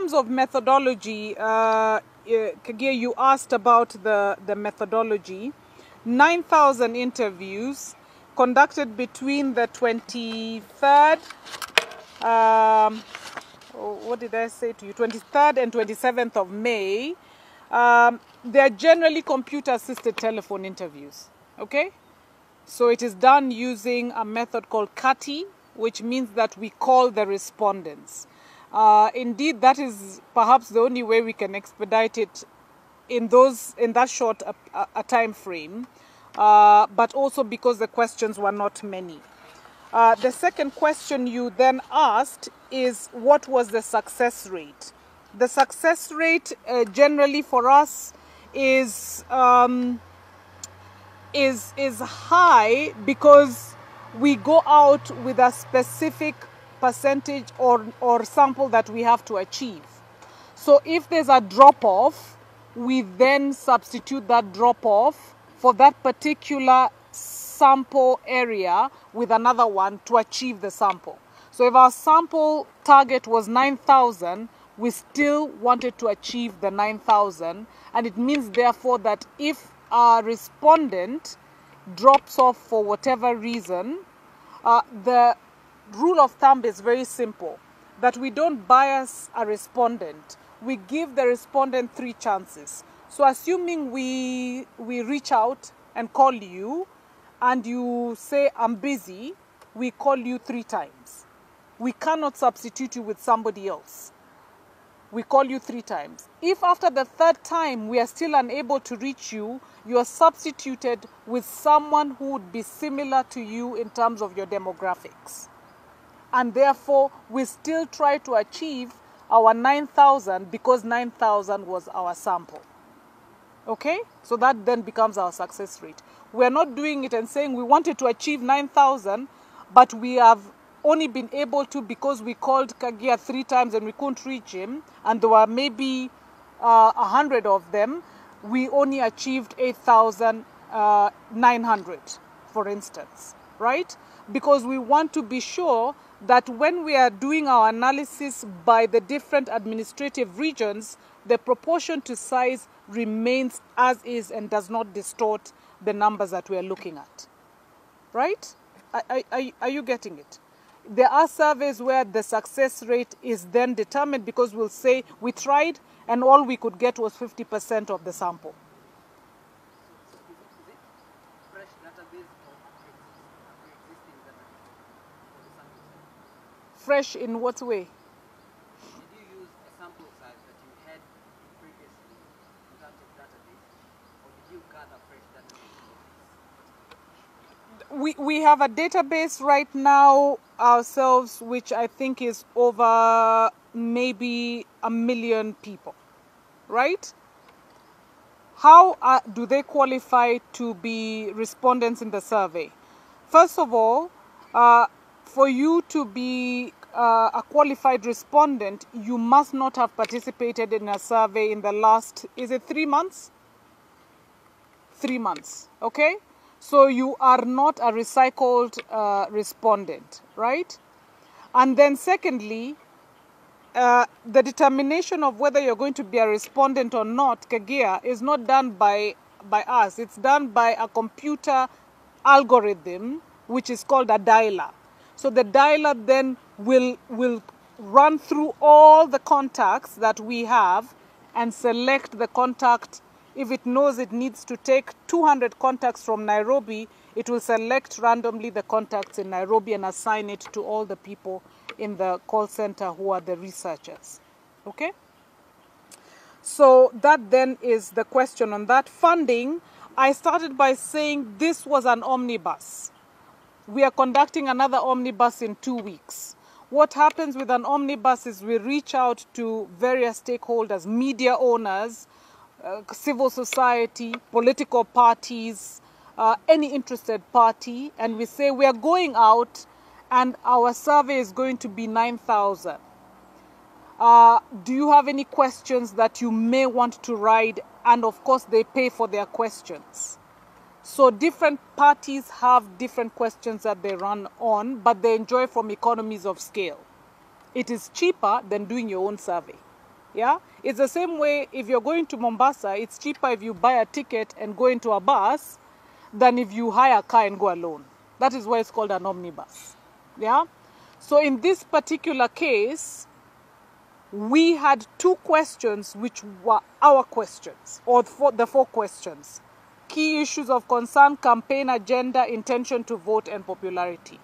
terms of methodology, Kagia, you asked about the methodology. 9,000 interviews conducted between the 23rd, what did I say to you, 23rd and 27th of May. They're generally computer-assisted telephone interviews, okay? So it is done using a method called CATI, which means that we call the respondents. Indeed, that is perhaps the only way we can expedite it in that short a time frame, but also because the questions were not many. The second question you then asked is, what was the success rate? The success rate generally for us is high because we go out with a specific percentage or sample that we have to achieve. So if there's a drop-off, we then substitute that drop-off for that particular sample area with another one to achieve the sample. So if our sample target was 9,000, we still wanted to achieve the 9,000, and it means therefore that if our respondent drops off for whatever reason, the rule of thumb is very simple, that we don't bias a respondent. We give the respondent 3 chances. So assuming we reach out and call you and you say, I'm busy, we call you 3 times. We cannot substitute you with somebody else. We call you 3 times. If after the 3rd time we are still unable to reach you, you are substituted with someone who would be similar to you in terms of your demographics. And therefore, we still try to achieve our 9,000 because 9,000 was our sample. Okay? So that then becomes our success rate. We are not doing it and saying we wanted to achieve 9,000, but we have only been able to because we called Kagia 3 times and we couldn't reach him, and there were maybe 100 of them. We only achieved 8,900, for instance, right? Because we want to be sure that when we are doing our analysis by the different administrative regions, the proportion to size remains as is and does not distort the numbers that we are looking at, right? Are you getting it? There are surveys where the success rate is then determined because we'll say we tried and all we could get was 50% of the sample. So is it fresh database or pre-existing database for the sample size? Fresh in what way? Did you use a sample size that you had previously in terms of database, or did you gather fresh database? We have a database right now ourselves, which I think is over maybe 1 million people, right? How do they qualify to be respondents in the survey? First of all, for you to be a qualified respondent, you must not have participated in a survey in the last, is it 3 months? 3 months, okay? So you are not a recycled respondent, right? And then secondly, the determination of whether you're going to be a respondent or not, Kagia, is not done by us. It's done by a computer algorithm, which is called a dialer. So the dialer then will run through all the contacts that we have and select the contact. If it knows it needs to take 200 contacts from Nairobi, it will select randomly the contacts in Nairobi and assign it to all the people in the call center who are the researchers. Okay? So that then is the question on that. Funding, I started by saying this was an omnibus. We are conducting another omnibus in 2 weeks. What happens with an omnibus is we reach out to various stakeholders, media owners, civil society, political parties, any interested party, and we say we are going out and our survey is going to be 9,000. Do you have any questions that you may want to write? And of course they pay for their questions. So different parties have different questions that they run on, but they enjoy from economies of scale. It is cheaper than doing your own survey. Yeah, it's the same way if you're going to Mombasa, it's cheaper if you buy a ticket and go into a bus than if you hire a car and go alone. That is why it's called an omnibus. Yeah, so in this particular case, we had 2 questions which were our questions, or the 4 questions. Key issues of concern, campaign agenda, intention to vote, and popularity.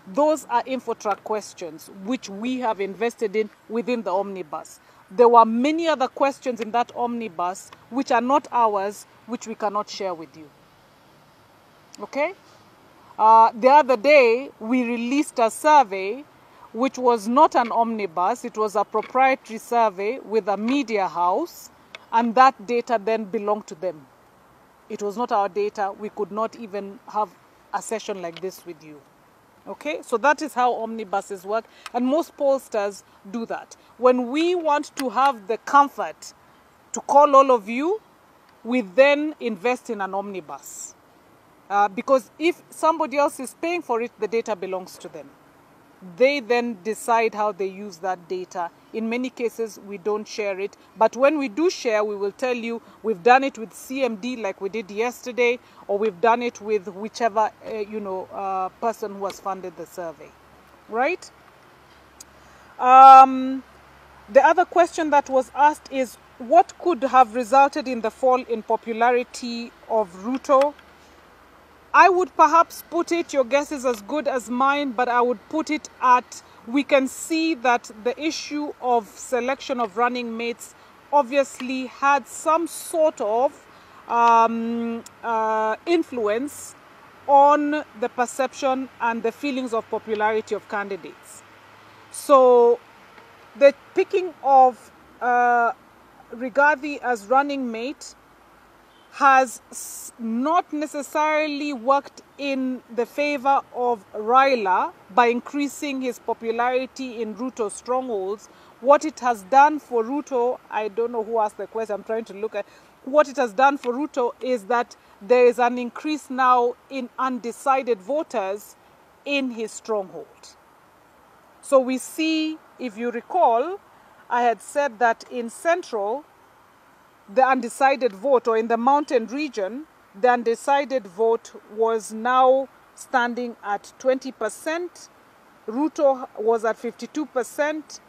Those are Infotrak questions which we have invested in within the omnibus. There were many other questions in that omnibus which are not ours, which we cannot share with you. Okay? The other day, we released a survey which was not an omnibus. It was a proprietary survey with a media house, and that data then belonged to them. It was not our data. We could not even have a session like this with you. Okay, so that is how omnibuses work, and most pollsters do that. When we want to have the comfort to call all of you, we then invest in an omnibus. Because if somebody else is paying for it, the data belongs to them. They then decide how they use that data. In many cases, we don't share it. But when we do share, we will tell you we've done it with CMD like we did yesterday, or we've done it with whichever person who has funded the survey. Right? The other question that was asked is, what could have resulted in the fall in popularity of Ruto? I would perhaps put it, your guess is as good as mine, but I would put it at, we can see that the issue of selection of running mates obviously had some sort of influence on the perception and the feelings of popularity of candidates. So the picking of Rigathi as running mate has not necessarily worked in the favor of Raila by increasing his popularity in Ruto strongholds. What it has done for Ruto, I don't know who asked the question, I'm trying to look at, what it has done for Ruto is that there is an increase now in undecided voters in his stronghold. So we see, if you recall, I had said that in Central, the undecided vote, or in the mountain region, the undecided vote was now standing at 20%. Ruto was at 52%,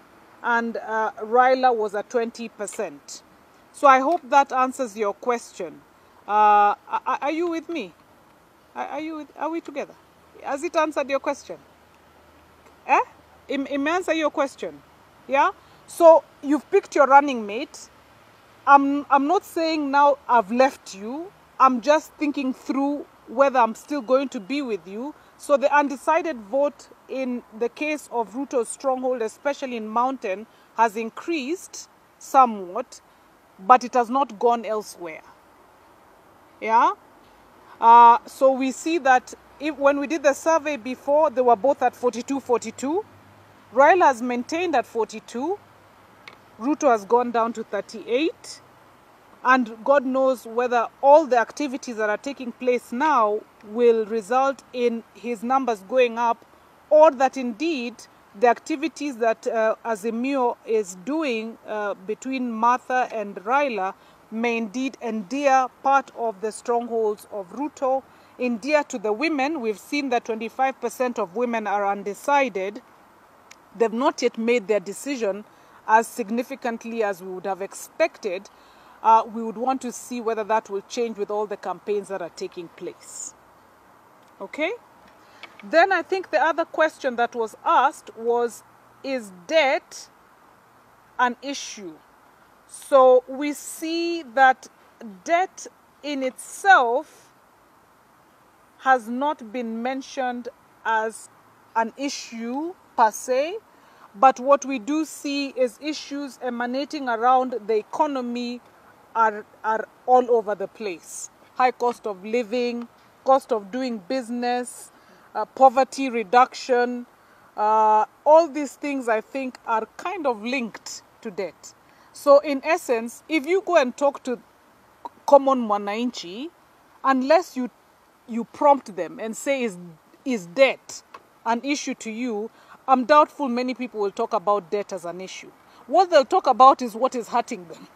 and Raila was at 20%. So I hope that answers your question. Are you with me? Are we together? Has it answered your question? It may answer your question. Yeah? So you've picked your running mate. I'm not saying now I've left you. I'm just thinking through whether I'm still going to be with you. So the undecided vote in the case of Ruto's stronghold, especially in Mountain, has increased somewhat, but it has not gone elsewhere. Yeah? So we see that when we did the survey before, they were both at 42-42. Raila has maintained at 42. Ruto has gone down to 38, and God knows whether all the activities that are taking place now will result in his numbers going up, or that indeed the activities that Azimio is doing between Martha and Raila may indeed endear part of the strongholds of Ruto, endear to the women. We've seen that 25% of women are undecided. They've not yet made their decision as significantly as we would have expected. We would want to see whether that will change with all the campaigns that are taking place. Okay? Then I think the other question that was asked was, is debt an issue? So we see that debt in itself has not been mentioned as an issue per se, but what we do see is issues emanating around the economy are all over the place. High cost of living, cost of doing business, poverty reduction, all these things I think are kind of linked to debt. So in essence, if you go and talk to common mwananchi, unless you prompt them and say, is debt an issue to you, I'm doubtful many people will talk about debt as an issue. What they'll talk about is what is hurting them.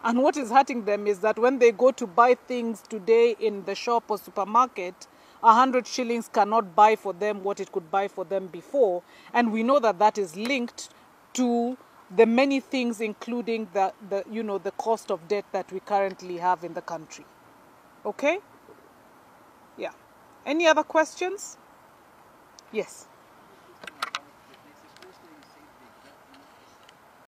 And what is hurting them is that when they go to buy things today in the shop or supermarket, 100 shillings cannot buy for them what it could buy for them before. And we know that that is linked to the many things, including the cost of debt that we currently have in the country. Okay? Yeah. Any other questions? Yes.